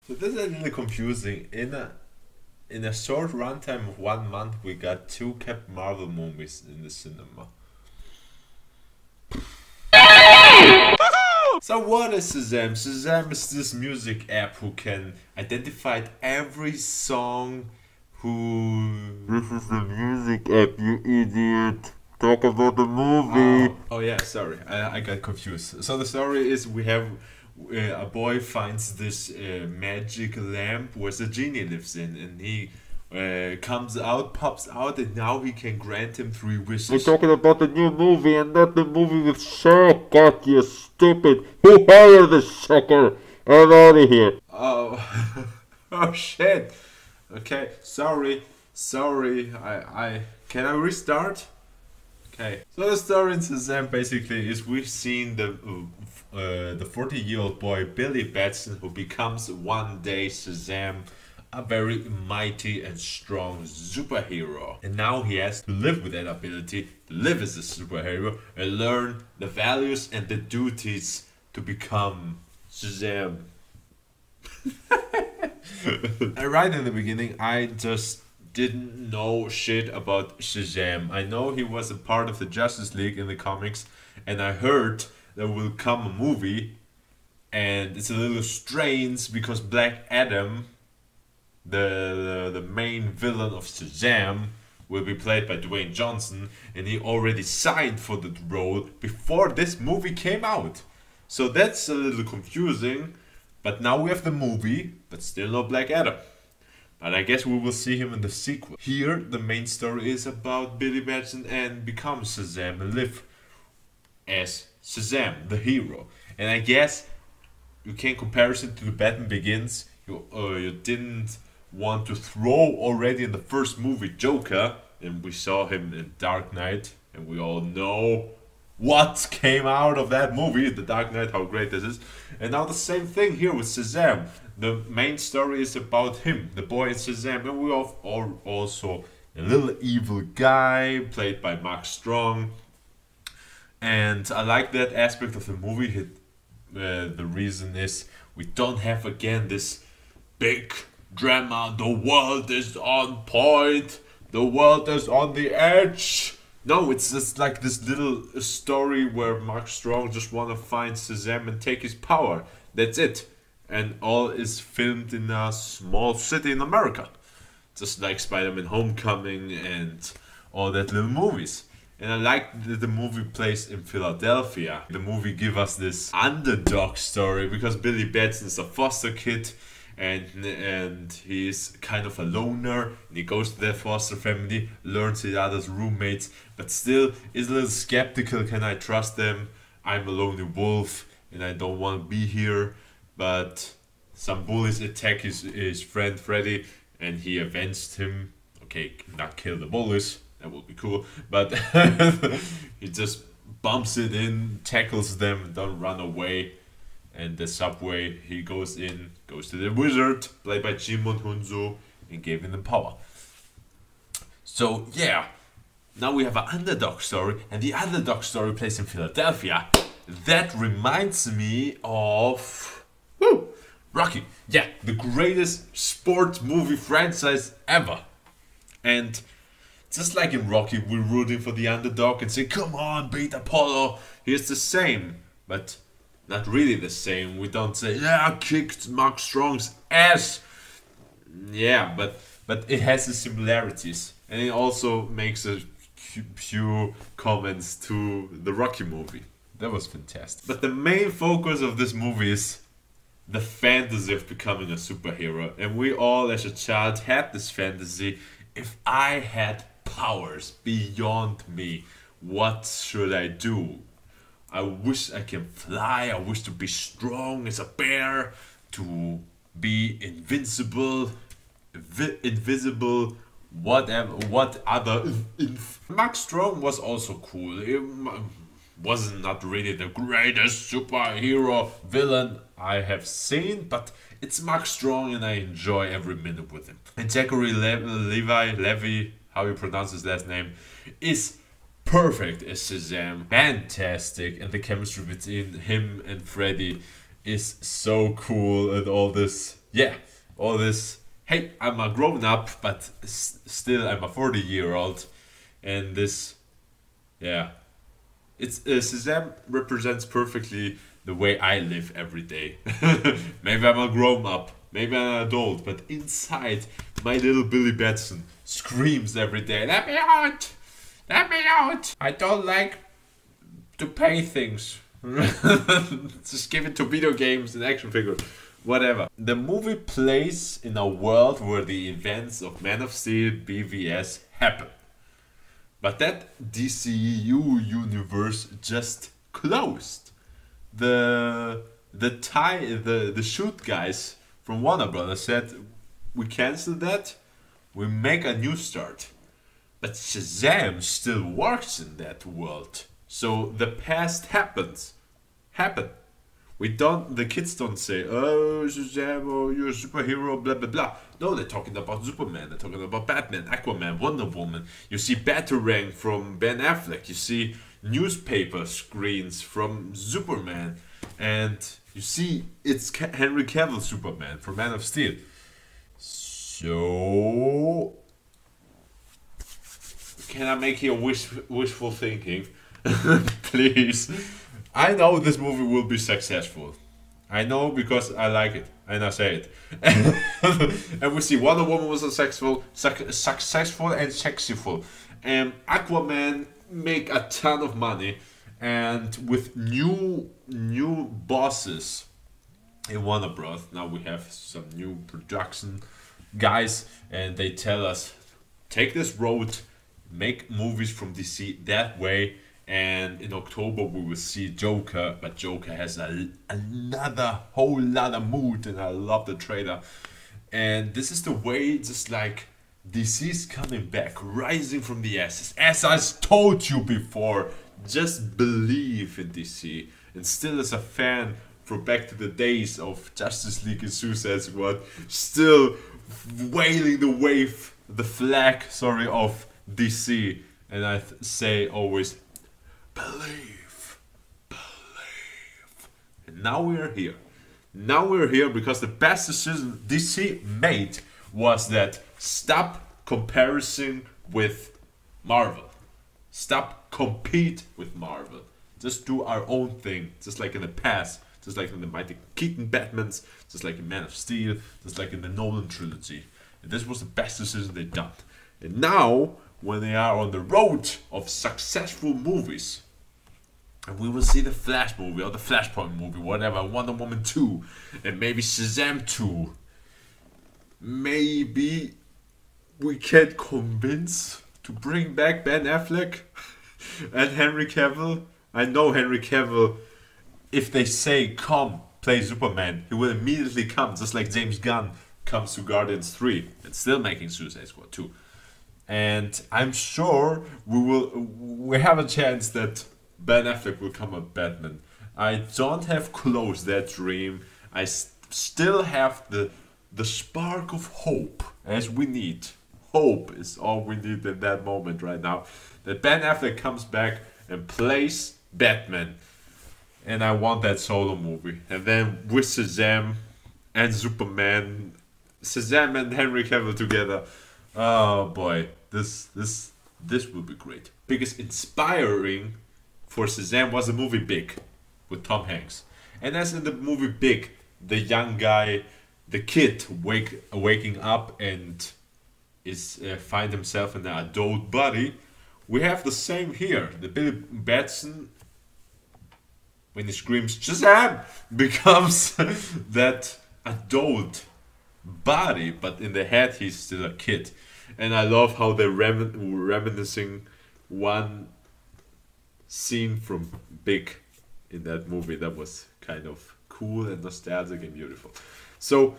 So this is a little confusing. In a short runtime of 1 month, we got 2 Captain Marvel movies in the cinema. So what is SHAZAM? SHAZAM is this music app who can identify every song who... This is the music app, you idiot. Talk about the movie. Oh yeah, sorry, I got confused. So the story is we have a boy finds this magic lamp where the genie lives in, and he pops out, and now he can grant him 3 wishes. We're talking about the new movie and not the movie with Shaq. God, you stupid. Who hired the sucker? I'm out of here. Oh, oh shit. Okay, sorry. I can I restart? Okay. So the story in SHAZAM basically is we've seen the 40-year-old boy Billy Batson, who becomes one day SHAZAM, a very mighty and strong superhero. And now he has to live with that ability, to live as a superhero, and learn the values and the duties to become SHAZAM. Right in the beginning, I just didn't know shit about SHAZAM. I know he was a part of the Justice League in the comics, and I heard there will come a movie, and it's a little strange because Black Adam, the main villain of SHAZAM, will be played by Dwayne Johnson, and he already signed for the role before this movie came out. So that's a little confusing, but now we have the movie, but still no Black Adam. But I guess we will see him in the sequel. Here, the main story is about Billy Batson and become SHAZAM and live as SHAZAM, the hero. And I guess you can comparison to the Batman Begins. You didn't want to throw already in the first movie Joker, and we saw him in Dark Knight, and we all know what came out of that movie, The Dark Knight, how great this is. And now the same thing here with SHAZAM. The main story is about him, the boy in SHAZAM, and we have also a little evil guy played by Mark Strong. And I like that aspect of the movie. The reason is we don't have again this big drama, the world is on point, the world is on the edge. No, it's just like this little story where Mark Strong just wanna find SHAZAM and take his power. That's it. And all is filmed in a small city in America. Just like Spider-Man Homecoming and all that little movies. And I like that the movie plays in Philadelphia. The movie gives us this underdog story because Billy Batson is a foster kid, and he's kind of a loner, and he goes to that foster family, learns his other's roommates, but still is a little skeptical. Can I trust them? I'm a lonely wolf and I don't want to be here. But some bullies attack his friend Freddy, and he avenged him. Okay, not kill the bullies, that would be cool, but he just bumps it in, tackles them, don't run away. And the subway, he goes to the wizard, played by Jimon Hunzo, and gave him the power. So yeah, now we have an underdog story, and the underdog story plays in Philadelphia. That reminds me of Rocky. Yeah, the greatest sports movie franchise ever. And just like in Rocky, we're rooting for the underdog and say, come on, beat Apollo. Here's the same, but not really the same. We don't say, yeah, I kicked Mark Strong's ass. Yeah, but it has the similarities. And it also makes a few comments to the Rocky movie. That was fantastic. But the main focus of this movie is the fantasy of becoming a superhero. And we all as a child had this fantasy. If I had powers beyond me, what should I do? I wish I can fly. I wish to be strong as a bear, to be invincible, invisible, whatever, what other. Mark Strong was also cool. He wasn't not really the greatest superhero villain I have seen, but it's Mark Strong and I enjoy every minute with him. And Zachary Levi, how you pronounce his last name, is perfect as SHAZAM. Fantastic, and the chemistry between him and Freddy is so cool, and all this yeah, all this. Hey, I'm a grown up, but still I'm a 40-year-old, and this, yeah, it's Shazam represents perfectly the way I live every day. Maybe I'm a grown up, maybe I'm an adult, but inside, my little Billy Batson screams every day, "Let me out! Let me out! I don't like to pay things. Just give it to video games and action figures, whatever." The movie plays in a world where the events of Man of Steel BVS happen. But that DCU universe just closed. The shoot guys from Warner Brothers said, we cancel that, we make a new start. But Shazam still works in that world. So the past happen. The kids don't say, oh, Shazam, oh, you're a superhero, blah, blah, blah. No, they're talking about Superman, they're talking about Batman, Aquaman, Wonder Woman. You see Batarang from Ben Affleck, you see newspaper screens from Superman, and you see it's Henry Cavill Superman from Man of Steel. So, can I make here wishful thinking? Please. I know this movie will be successful. I know because I like it and I say it. And we see Wonder Woman was successful and sexyful. And Aquaman make a ton of money, and with new bosses in Warner Bros. Now we have some new production guys, and they tell us, take this road, make movies from DC that way. And in October we will see Joker, but Joker has another whole lot of mood, and I love the trailer. And this is the way, just like DC's coming back, rising from the ashes. As I told you before, just believe in DC. And still, as a fan for back to the days of Justice League and Suicide Squad, still wailing the flag of DC. And I say always, believe. And now we're here. Now we're here because the best decision DC made was that stop comparison with Marvel. Stop compete with Marvel. Just do our own thing, just like in the past, just like in the Michael Keaton Batmans, just like in Man of Steel, just like in the Nolan trilogy. And this was the best decision they've done. And now, when they are on the road of successful movies, and we will see the Flash movie or the Flashpoint movie, whatever, Wonder Woman 2, and maybe Shazam 2. Maybe we can convince to bring back Ben Affleck and Henry Cavill. I know Henry Cavill, if they say, come, play Superman, he will immediately come, just like James Gunn comes to Guardians 3 and still making Suicide Squad 2. And I'm sure we have a chance that Ben Affleck will come as Batman. I don't have closed that dream. I still have the spark of hope, as we need. Hope is all we need in that moment right now. That Ben Affleck comes back and plays Batman. And I want that solo movie. And then with Shazam and Superman, Shazam and Henry Cavill together. Oh boy, this will be great. Because inspiring for Shazam was the movie Big with Tom Hanks. And as in the movie Big, the young guy, the kid waking up and is find himself in an adult body. We have the same here. The Billy Batson, when he screams Shazam, becomes that adult body, but in the head he's still a kid. And I love how they're reminiscing one scene from Big in that movie that was kind of cool and nostalgic and beautiful. So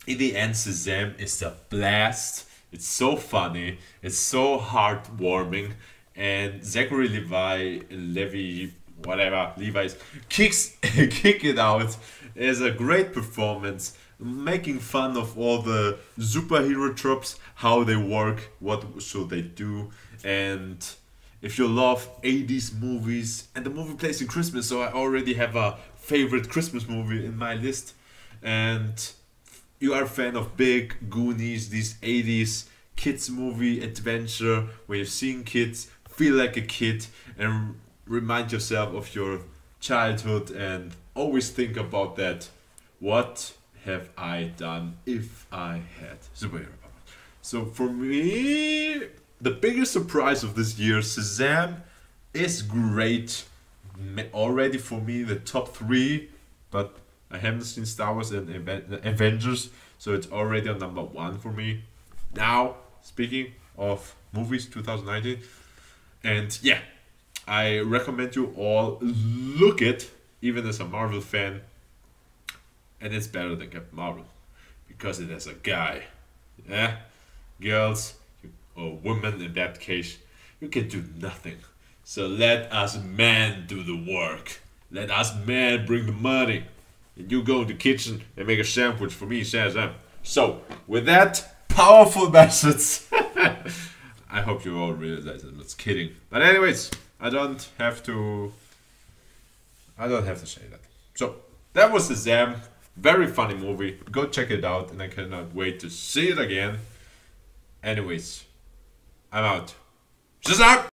in the end, Shazam is a blast. It's so funny, it's so heartwarming, and Zachary Levi kick it out. It's a great performance, making fun of all the superhero tropes, how they work, what should they do. And if you love 80s movies, and the movie plays in Christmas, so I already have a favorite Christmas movie in my list. And you are a fan of Big, Goonies, these 80s kids movie adventure where you're seeing kids, feel like a kid, and remind yourself of your childhood and always think about that. What have I done if I had superhero powers? So for me, the biggest surprise of this year, Shazam is great. Already for me, the top three, but I haven't seen Star Wars and Avengers, so it's already on number one for me. Now, speaking of movies 2019, and yeah, I recommend you all look it, even as a Marvel fan, and it's better than Captain Marvel because it has a guy. Yeah, girls or women in that case, you can do nothing. So let us men do the work. Let us men bring the money. And you go in the kitchen and make a sandwich for me, SHAZAM. So, with that powerful message, I hope you all realize I'm just kidding. But anyways, I don't have to say that. So, that was Shazam. Very funny movie. Go check it out, and I cannot wait to see it again. Anyways, I'm out. SHAZAM!